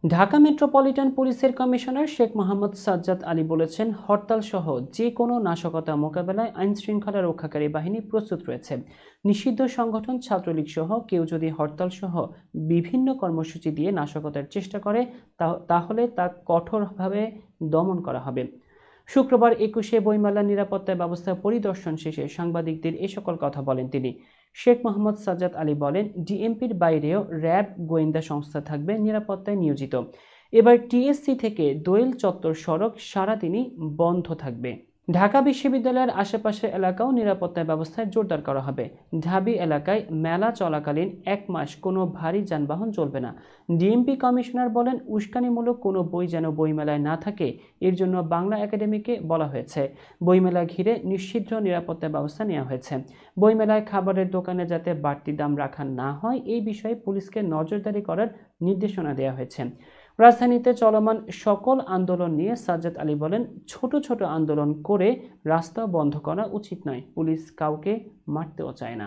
Dhaka metropolitan পুলিশের commissioner Sheikh Mohammad Sajjad Ali বলেছেন, হরতাল সহ যে কোনো নাশকতা মোকাবেলায় আইনশৃঙ্খলা রক্ষাকারী বাহিনী প্রস্তুত রয়েছে। নিষিদ্ধ সংগঠন ছাত্রলীগ সহ কেউ যদি হরতাল সহ বিভিন্ন কর্মসূচি দিয়ে নাশকতার চেষ্টা করে তাহলে তা কঠোরভাবে দমন করা হবে। শুক্রবার ২১শে বইমেলার নিরাপত্তা ব্যবস্থা পরিদর্শন শেষে সাংবাদিকদের এ সকল কথা বলেন তিনি। শেখ মোহাম্মদ সাজ্জাদ আলী বলেন, ডিএমপির বাইরেও র্যাব গোয়েন্দা সংস্থা থাকবে নিরাপত্তায় নিয়োজিত। এবার টিএসসি থেকে দোয়েল চত্বর সড়ক সারাদিনই বন্ধ থাকবে। ঢাকা বিশ্ববিদ্যালয়ের আশেপাশের এলাকাও নিরাপত্তা ব্যবস্থায় জোরদার করা হবে। ঢাবি এলাকায় মেলা চলাকালীন ১ মাস কোনো ভারী যানবাহন চলবে না। ডিএমপি কমিশনার বলেন, উস্কানিমূলক কোনো বই যেন বইমেলায় না থাকে, এর জন্য বাংলা একাডেমিকে বলা হয়েছে। বইমেলা ঘিরে নিশ্ছিদ্র নিরাপত্তা ব্যবস্থা নেওয়া হয়েছে। বইমেলায় খাবারের দোকানে যাতে বাড়তি দাম রাখা না হয়, এই বিষয়ে পুলিশকে নজরদারি করার নির্দেশনা দেওয়া হয়েছে। রাজধানীতে চলমান সকল আন্দোলন নিয়ে সাজ্জাদ আলী বলেন, ছোট ছোট আন্দোলন করে রাস্তা বন্ধ করা উচিত নয়। পুলিশ কাউকে মারতেও চায় না।